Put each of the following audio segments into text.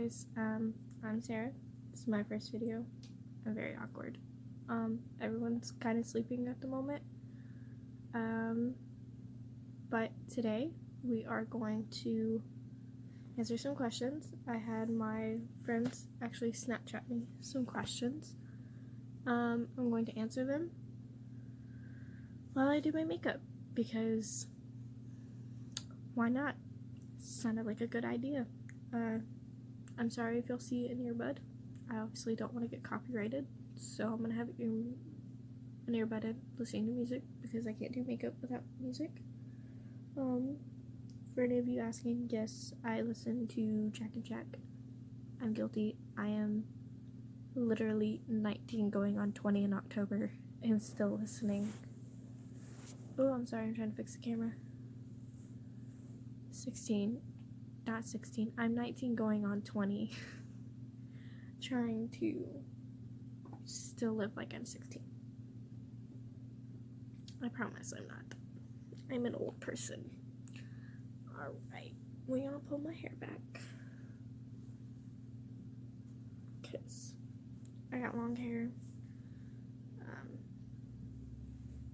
guys, I'm Sarah. This is my first video. I'm very awkward. Everyone's kind of sleeping at the moment. But today we are going to answer some questions. I had my friends actually Snapchat me some questions. I'm going to answer them while I do my makeup because why not? Sounded like a good idea. I'm sorry if you'll see an earbud. I obviously don't want to get copyrighted, so I'm gonna have an earbud in listening to music because I can't do makeup without music. For any of you asking, yes, I listen to Jack and Jack. I'm guilty. I am literally 19 going on 20 in October and still listening. Oh, I'm sorry, I'm trying to fix the camera. 16. Not 16. I'm 19 going on 20. Trying to still live like I'm 16. I promise I'm not. I'm an old person. Alright, we're gonna pull my hair back. Because I got long hair.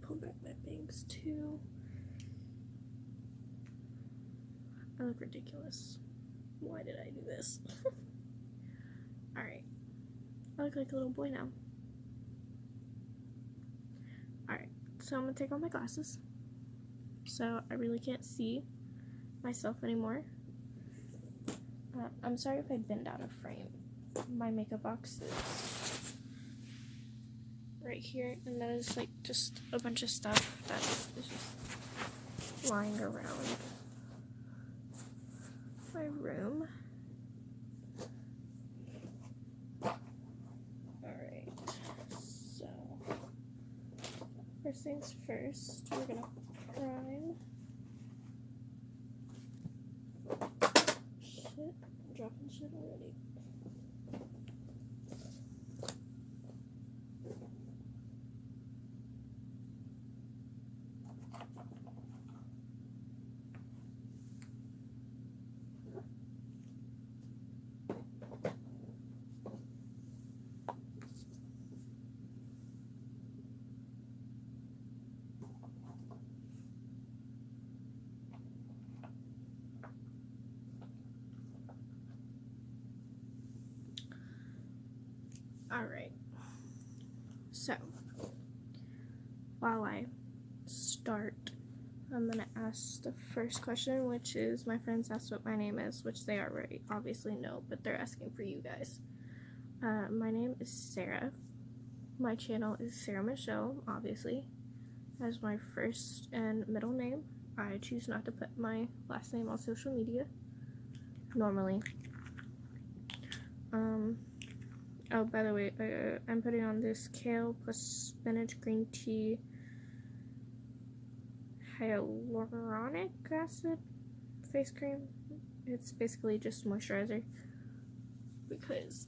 Pull back my bangs too. I look ridiculous. Why did I do this? Alright. I look like a little boy now. Alright, so I'm gonna take off my glasses. So I really can't see myself anymore. I'm sorry if I bend out of frame. My makeup box is right here, and that is like just a bunch of stuff that is just lying around my room. Alright, so first things first, we're gonna prime. Shit, I'm dropping shit already. Alright, so while I start, I'm gonna ask the first question, which is my friends asked what my name is, which they already obviously know, but they're asking for you guys. My name is Sarah. My channel is Sarah Michelle, obviously, as my first and middle name. I choose not to put my last name on social media, normally. Oh, by the way, I'm putting on this kale plus spinach green tea hyaluronic acid face cream. It's basically just moisturizer because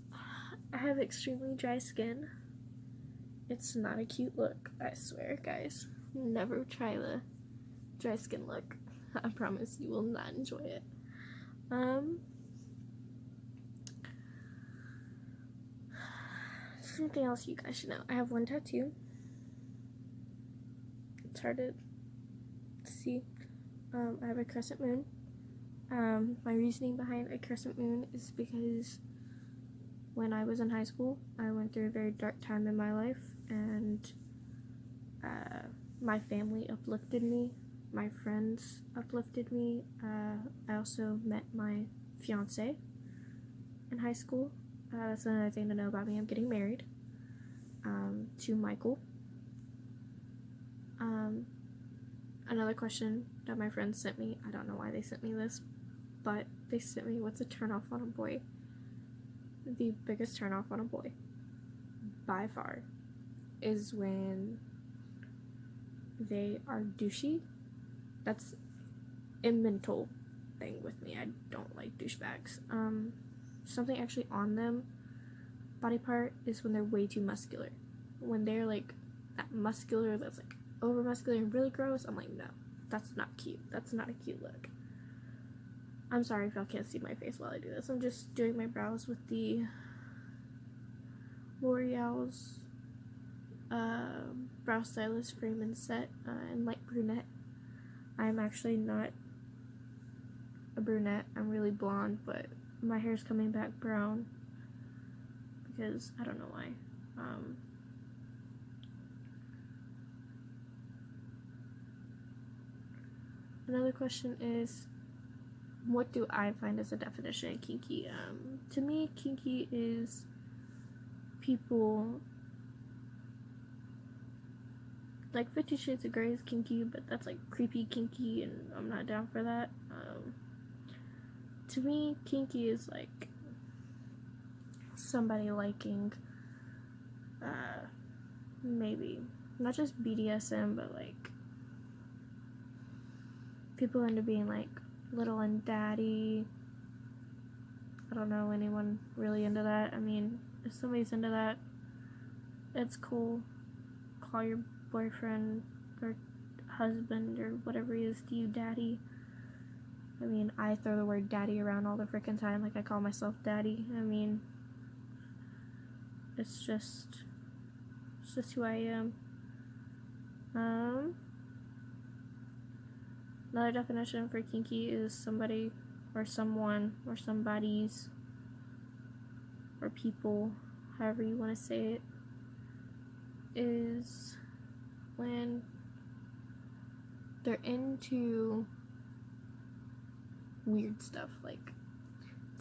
I have extremely dry skin. It's not a cute look, I swear, guys. Never try the dry skin look. I promise you will not enjoy it. Something else you guys should know. I have one tattoo. It's hard to see. I have a crescent moon. My reasoning behind a crescent moon is because when I was in high school, I went through a very dark time in my life, and my family uplifted me. My friends uplifted me. I also met my fiance in high school. That's another thing to know about me. I'm getting married to Michael. Another question that my friends sent me, I don't know why they sent me this, but they sent me, what's a turnoff on a boy? The biggest turnoff on a boy, by far, is when they are douchey. That's a mental thing with me. I don't like douchebags. Something actually on them, body part, is when they're way too muscular. When they're like that muscular, that's like over muscular and really gross, I'm like, no, that's not cute. That's not a cute look. I'm sorry if y'all can't see my face while I do this. I'm just doing my brows with the L'Oreal's brow stylist frame and set in light brunette. I'm actually not a brunette. I'm really blonde, but my hair's coming back brown because I don't know why. Another question is, what do I find as a definition of kinky? To me, kinky is people, like 50 Shades of Grey is kinky, but that's like creepy kinky, and I'm not down for that. To me, kinky is like somebody liking, maybe not just BDSM, but like people into being like little and daddy. I don't know anyone really into that. I mean, if somebody's into that, it's cool. Call your boyfriend or husband or whatever he is to you daddy. I mean, I throw the word daddy around all the freaking time, like I call myself daddy. I mean, it's just who I am. Another definition for kinky is somebody or someone or somebody's or people, however you want to say it, is when they're into weird stuff. Like,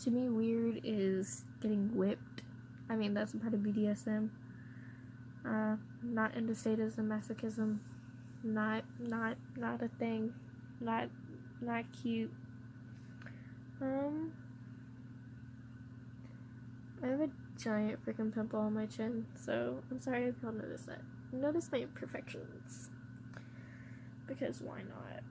to me, weird is getting whipped. I mean, that's a part of BDSM. Not into sadism, masochism. Not a thing. Not cute. I have a giant freaking pimple on my chin, so I'm sorry if y'all notice that. Notice my imperfections, because why not?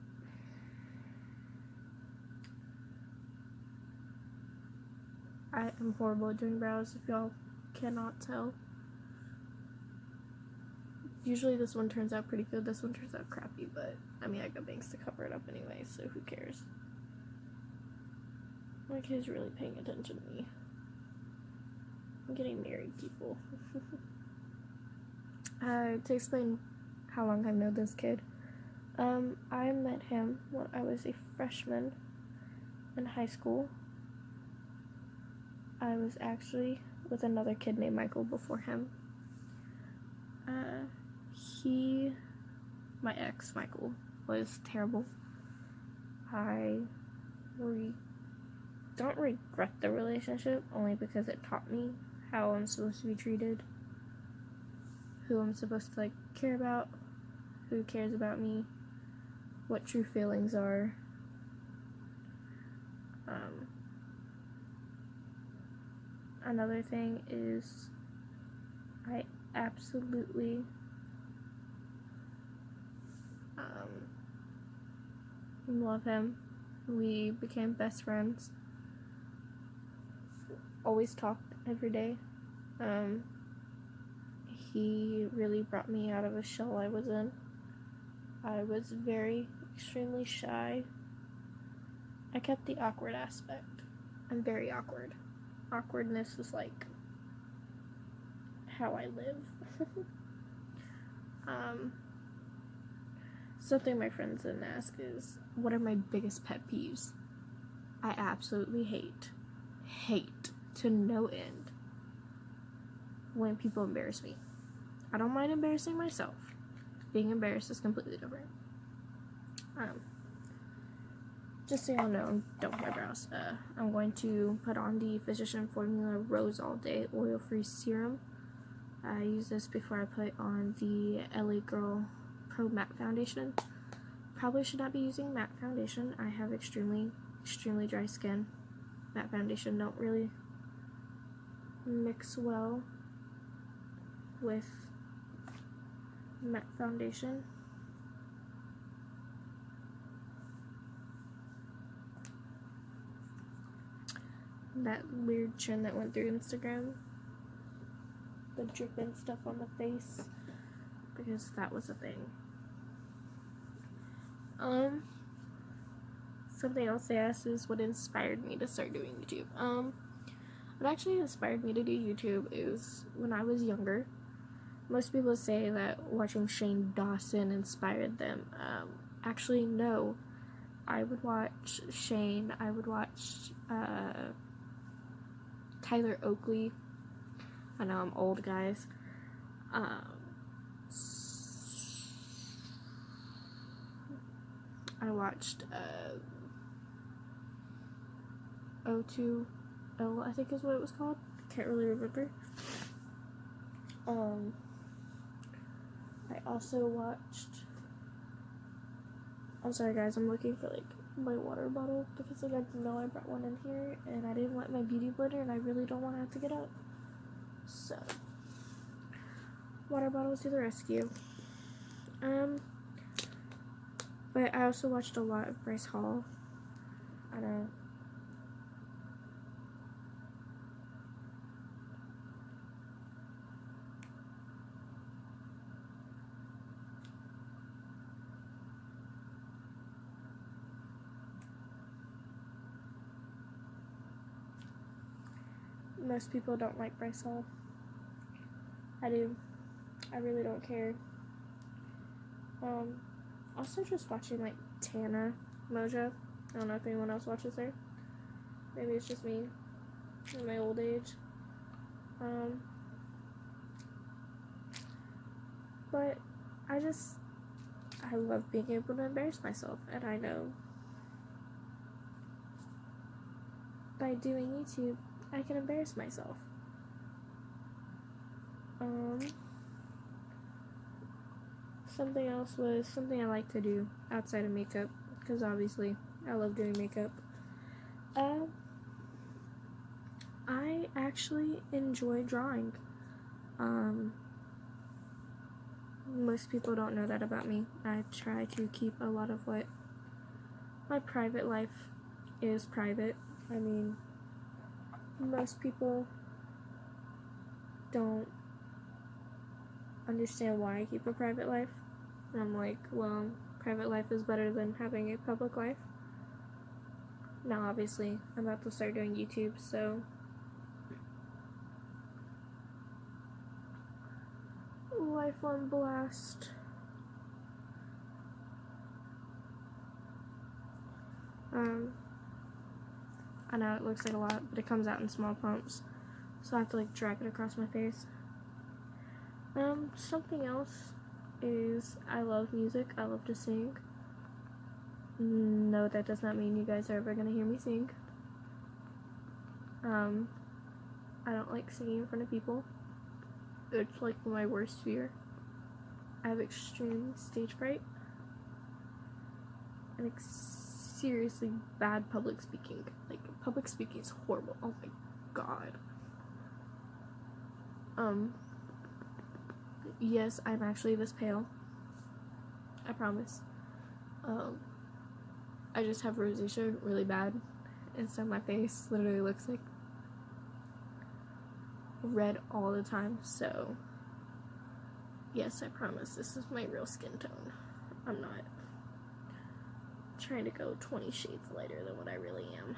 I am horrible at doing brows, if y'all cannot tell. Usually this one turns out pretty good, this one turns out crappy, but I mean, I got bangs to cover it up anyway, so who cares? My kid's really paying attention to me. I'm getting married, people. To explain how long I've known this kid, I met him when I was a freshman in high school. I was actually with another kid named Michael before him. My ex, Michael, was terrible. I don't regret the relationship, only because it taught me how I'm supposed to be treated, who I'm supposed to, like, care about, who cares about me, what true feelings are. Another thing is, I absolutely love him. We became best friends. Always talked every day. He really brought me out of a shell I was in. I was extremely shy. I kept the awkward aspect. I'm very awkward. Awkwardness is like how I live. Something my friends didn't ask is, what are my biggest pet peeves? I absolutely hate to no end when people embarrass me. I don't mind embarrassing myself. Being embarrassed is completely different. Just so y'all know, I'm done with my brows. I'm going to put on the Physician Formula Rose All Day Oil-Free Serum. I use this before I put on the LA Girl Pro Matte Foundation. Probably should not be using matte foundation. I have extremely dry skin. Matte foundation don't really mix well with matte foundation. That weird trend that went through Instagram, the dripping stuff on the face, because that was a thing. something else they asked is what inspired me to start doing YouTube. What actually inspired me to do YouTube is when I was younger. Most people say that watching Shane Dawson inspired them. Actually, no. I would watch Shane. I would watch Tyler Oakley. I know I'm old, guys. I watched O2L, I think is what it was called. Can't really remember. I also watched. I'm sorry, guys. I'm looking for like my water bottle because like I know I brought one in here and I didn't let my beauty blender, and I really don't want to have to get up. So, water bottles to the rescue. But I also watched a lot of Bryce Hall. I know. Most people don't like Bryce Hall. I do. I really don't care. Also just watching like Tana Moja. I don't know if anyone else watches her. Maybe it's just me in my old age. But I love being able to embarrass myself, and I know by doing YouTube I can embarrass myself. Something else was something I like to do outside of makeup, because obviously I love doing makeup. I actually enjoy drawing. Most people don't know that about me. I try to keep a lot of what my private life is private. I mean, most people don't understand why I keep a private life. And I'm like, well, private life is better than having a public life. Now, obviously, I'm about to start doing YouTube, so life on blast. I know it looks like a lot, but it comes out in small pumps, so I have to like drag it across my face. Something else is I love music. I love to sing. No, that does not mean you guys are ever gonna hear me sing. I don't like singing in front of people. It's like my worst fear. I have extreme stage fright and seriously bad public speaking. Like, public speaking is horrible. Oh my god. Yes, I'm actually this pale. I promise. I just have rosacea really bad, and so my face literally looks like red all the time. So yes, I promise this is my real skin tone. I'm not trying to go 20 shades lighter than what I really am.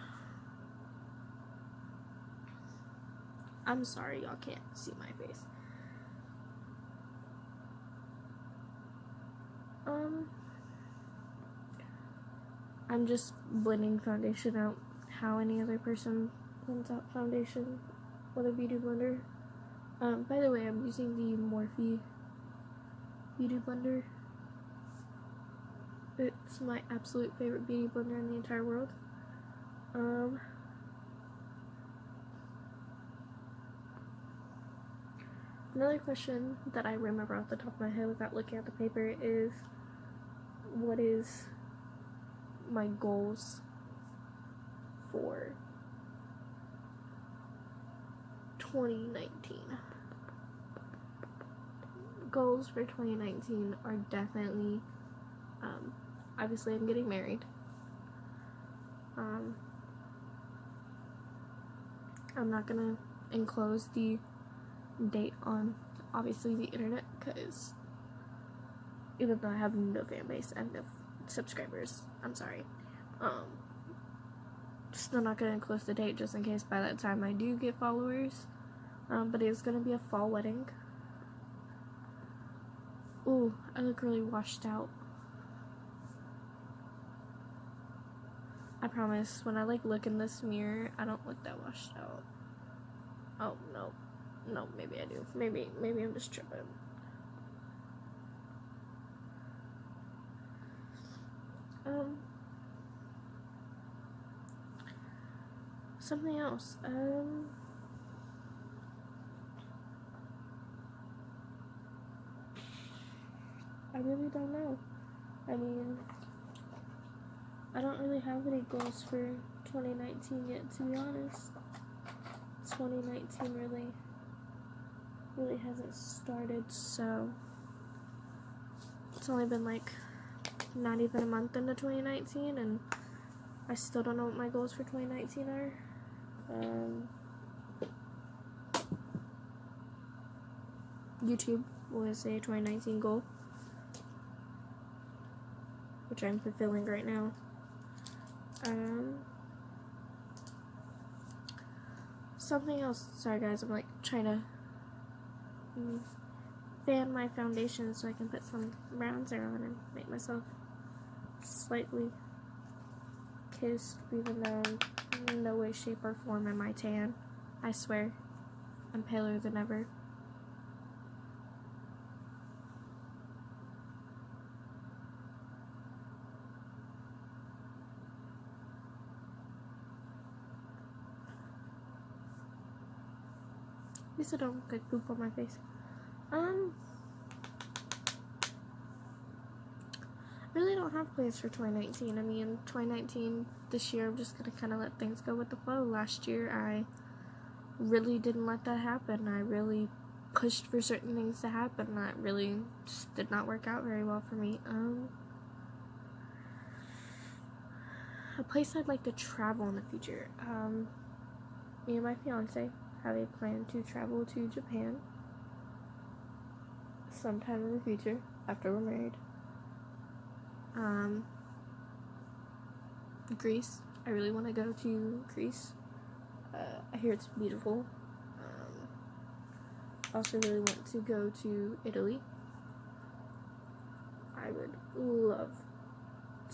I'm sorry y'all can't see my face. I'm just blending foundation out how any other person blends out foundation with a beauty blender. By the way, I'm using the Morphe beauty blender. It's my absolute favorite beauty blender in the entire world. Another question that I remember off the top of my head without looking at the paper is, what is my goals for 2019? Goals for 2019 are definitely, obviously I'm getting married. I'm not gonna enclose the date on obviously the internet, because even though I have no fan base and no subscribers, I'm sorry, still not going to close the date just in case by that time I do get followers. But it's going to be a fall wedding. Ooh, I look really washed out. I promise, when I look in this mirror, I don't look that washed out. Oh, no. No, maybe I do. Maybe I'm just tripping. Something else. I really don't know. I mean, I don't really have any goals for 2019 yet, to be honest. 2019 really hasn't started, so it's only been not even a month into 2019, and I still don't know what my goals for 2019 are. YouTube was a 2019 goal, which I'm fulfilling right now. Something else. Sorry guys, I'm trying to fan my foundation so I can put some bronzer on and make myself slightly kissed, even though in no way, shape, or form am I tan. I swear, I'm paler than ever. At least I don't look like poop on my face. I really don't have plans for 2019. I mean, 2019, this year, I'm just gonna kind of let things go with the flow. Last year, I really didn't let that happen. I really pushed for certain things to happen that really just did not work out very well for me. A place I'd like to travel in the future. Me and my fiance have a plan to travel to Japan sometime in the future after we're married. Greece. I really want to go to Greece. I hear it's beautiful. I also really want to go to Italy. I would love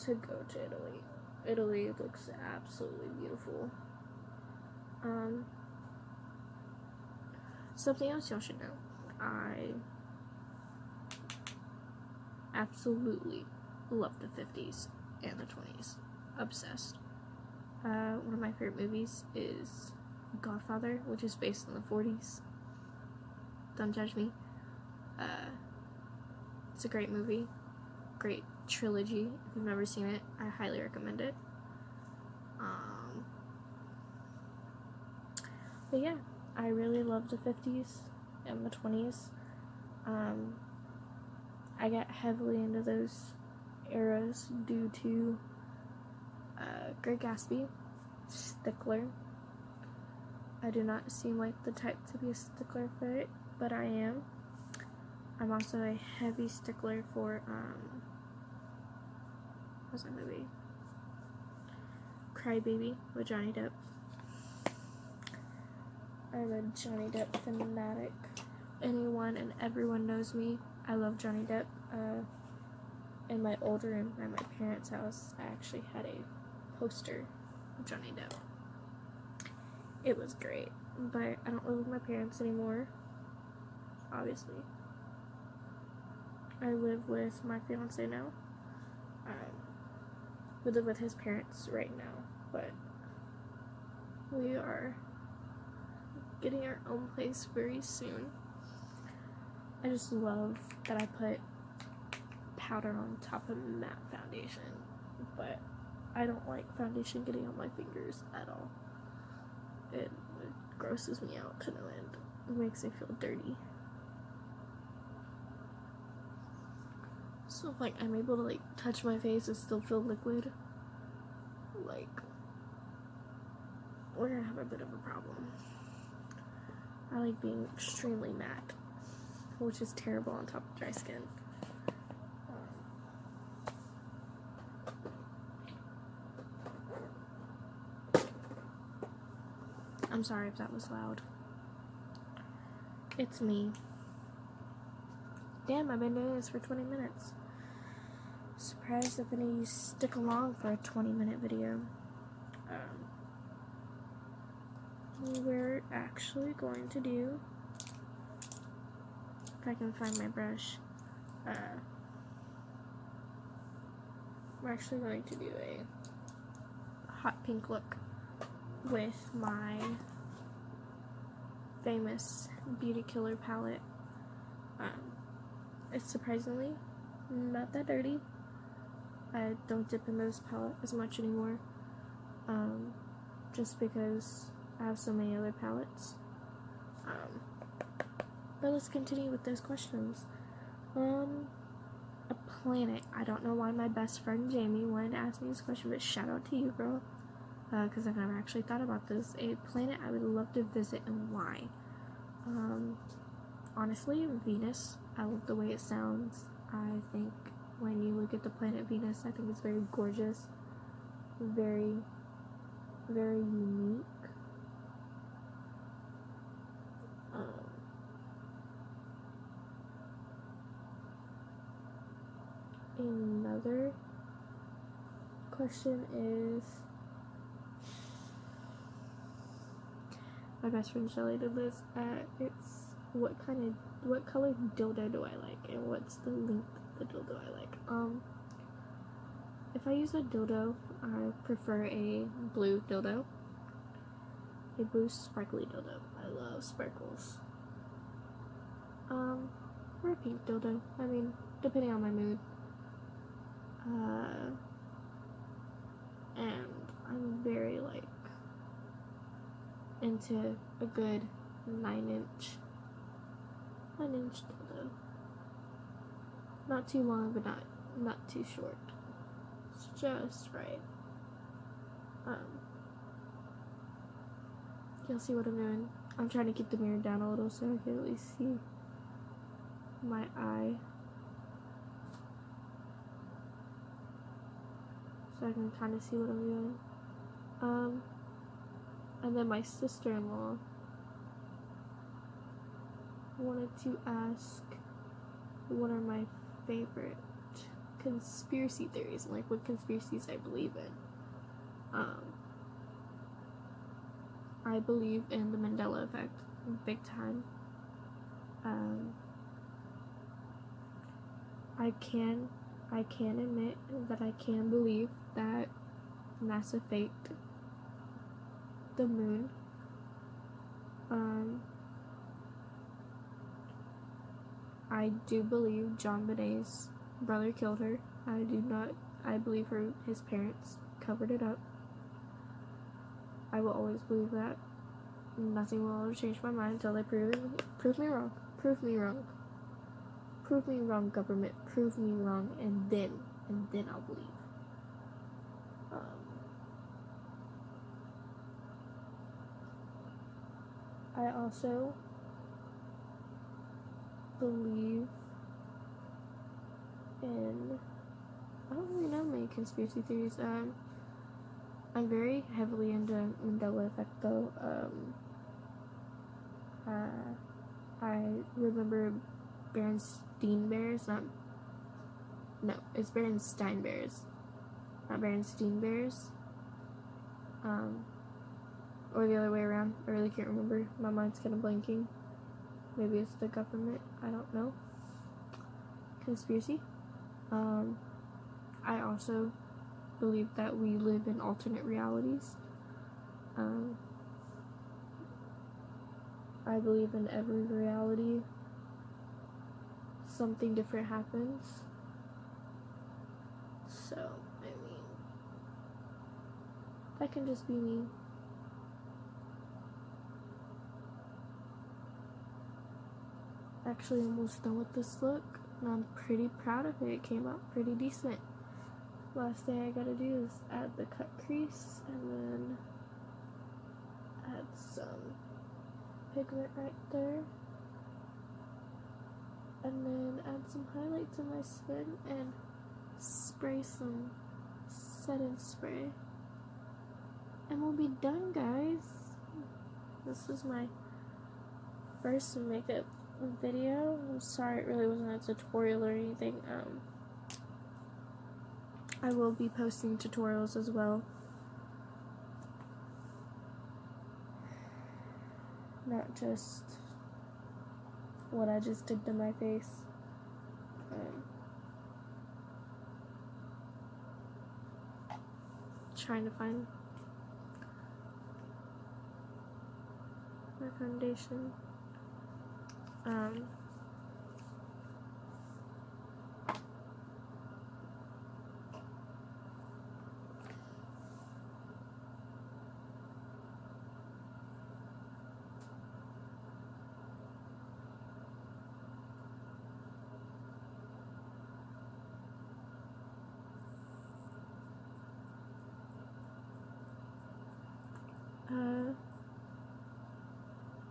to go to Italy. Italy looks absolutely beautiful. Something else y'all should know. I absolutely love the 50s and the 20s. Obsessed. One of my favorite movies is Godfather, which is based on the 40s. Don't judge me. It's a great movie. Great trilogy. If you've never seen it, I highly recommend it. But yeah, I really love the 50s and the 20s. I got heavily into those eras due to Great Gatsby, stickler. I do not seem like the type to be a stickler for it, but I am. I'm also a heavy stickler for, what's that movie? Cry Baby with Johnny Depp. I'm a Johnny Depp fanatic. Anyone and everyone knows me. I love Johnny Depp. In my old room at my parents' house, I actually had a poster of Johnny Depp. It was great, but I don't live with my parents anymore, obviously. I live with my fiance now. We live with his parents right now, but we are getting our own place very soon. I just love that I put powder on top of matte foundation, but I don't like foundation getting on my fingers at all. It grosses me out to no end. It makes me feel dirty. So if I'm able to touch my face and still feel liquid, we're gonna have a bit of a problem. I like being extremely matte, which is terrible on top of dry skin. I'm sorry if that was loud. It's me. Damn, I've been doing this for 20 minutes. Surprised if any of you stick along for a 20-minute video. We're actually going to do, if I can find my brush, we're actually going to do a hot pink look with my famous Beauty Killer palette. It's surprisingly not that dirty. I don't dip in this palette as much anymore, just because I have so many other palettes. But let's continue with those questions. A planet. I don't know why my best friend Jamie wanted to ask me this question, but shout out to you, girl, because I've never actually thought about this. A planet I would love to visit, and why? Honestly, Venus. I love the way it sounds. I think when you look at the planet Venus, I think it's very gorgeous, very, very unique. Another question is, my best friend Shelly did this. It's what color dildo do I like, and what's the length of the dildo I like. If I use a dildo, I prefer a blue dildo, a blue sparkly dildo. I love sparkles. Or a pink dildo. I mean, depending on my mood. And I'm very, into a good 9-inch dildo. Not too long, but not too short. It's just right. You'll see what I'm doing. I'm trying to keep the mirror down a little so I can at least see my eye. So I can kind of see what I'm doing. And then my sister-in-law wanted to ask what are my favorite conspiracy theories, and what conspiracies I believe in. I believe in the Mandela effect big time. I can admit that I can believe that NASA faked the moon. I do believe John Bonet's brother killed her. I believe his parents covered it up. I will always believe that. Nothing will ever change my mind until they prove me wrong. Prove me wrong. Prove me wrong, government. Prove me wrong, and then I'll believe. I also believe in, I don't really know many conspiracy theories. I'm very heavily into Mandela effect though. I remember Berenstein Bears, it's Berenstein Bears, not Berenstein Bears, or the other way around. I really can't remember. My mind's kind of blanking. Maybe it's the government. I don't know. Conspiracy. I also believe that we live in alternate realities. I believe in every reality something different happens. So, I mean, that can just be me. Actually, almost done with this look, and I'm pretty proud of it. It came out pretty decent. Last thing I gotta do is add the cut crease, and then add some pigment right there, and then add some highlight to my skin, and spray some setting spray, and we'll be done, guys. This is my first makeup video. I'm sorry it really wasn't a tutorial or anything. I will be posting tutorials as well. Not just what I just did to my face. Trying to find my foundation.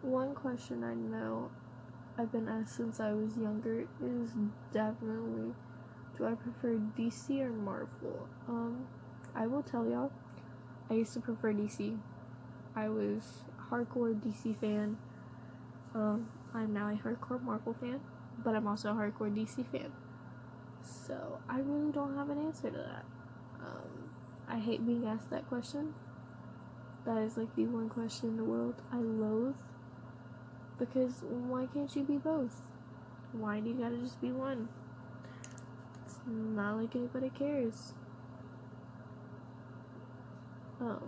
One question I know I've been asked since I was younger is definitely, do I prefer DC or Marvel? I will tell y'all, I used to prefer DC. I was a hardcore DC fan. I'm now a hardcore Marvel fan, but I'm also a hardcore DC fan. So I really don't have an answer to that. I hate being asked that question. That is like the one question in the world I loathe. Because why can't you be both? Why do you gotta just be one? It's not like anybody cares. Oh.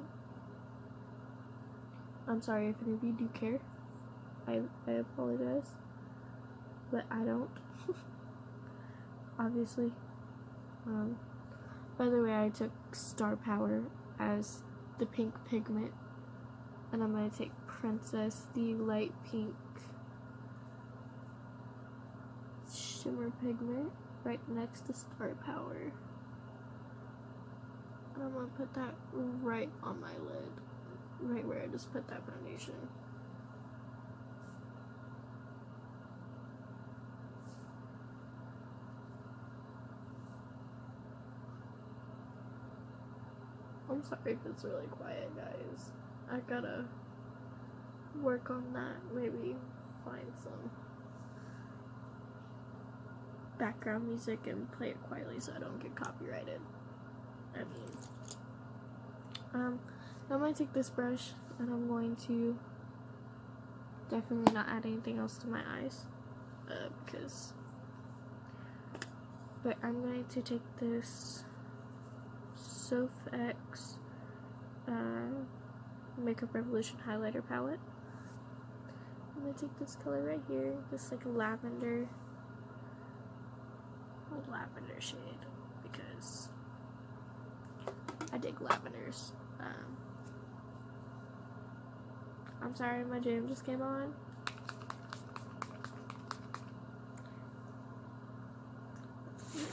I'm sorry if any of you do care. I apologize. But I don't. Obviously. By the way, I took Star Power as the pink pigment. And I'm gonna take Princess, the light pink shimmer pigment, right next to Star Power. And I'm gonna put that right on my lid, right where I just put that foundation. I'm sorry if it's really quiet, guys. I gotta work on that. Maybe find some background music and play it quietly so I don't get copyrighted. I'm gonna take this brush and I'm going to definitely not add anything else to my eyes, but I'm going to take this Soph X Makeup Revolution highlighter palette. I'm gonna take this color right here, this like lavender shade, because I dig lavenders. I'm sorry, my jam just came on.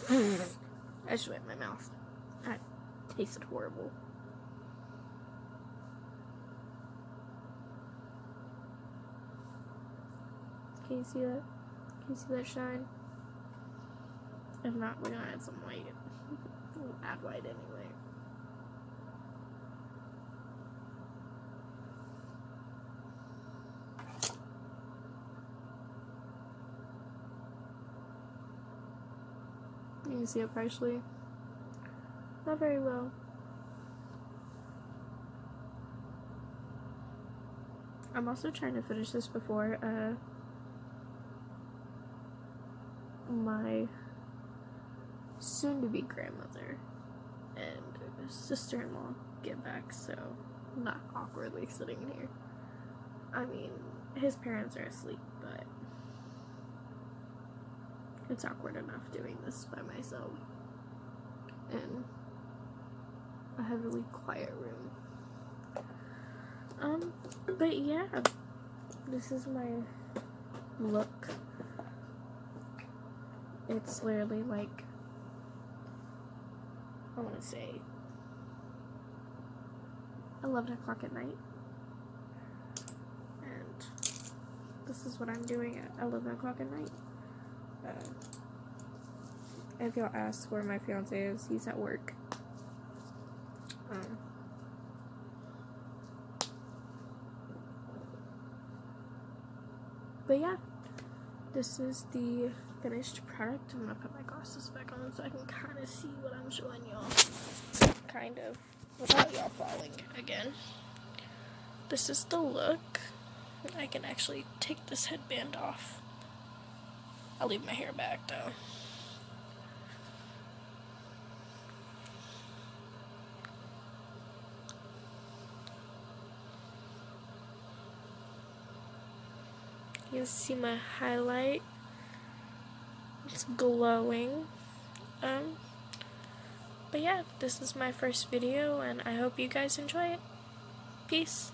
I just wet my mouth. That tasted horrible. Can you see that? Can you see that shine? If not, we're gonna add some white. We'll add white anyway. You can see it partially. Not very well. I'm also trying to finish this before my soon-to-be grandmother and sister-in-law get back, so I'm not awkwardly sitting here. I mean, his parents are asleep, but it's awkward enough doing this by myself in a heavily quiet room. But yeah, this is my look. It's literally like, I want to say 11 o'clock at night, and this is what I'm doing at 11 o'clock at night. If y'all ask where my fiance is, he's at work. But yeah, this is the finished product. I'm gonna put my glasses back on so I can kind of see what I'm showing y'all. Kind of, without y'all falling again. This is the look. I can actually take this headband off. I'll leave my hair back though. You can see my highlight. It's glowing. But yeah, this is my first video and I hope you guys enjoy it. Peace.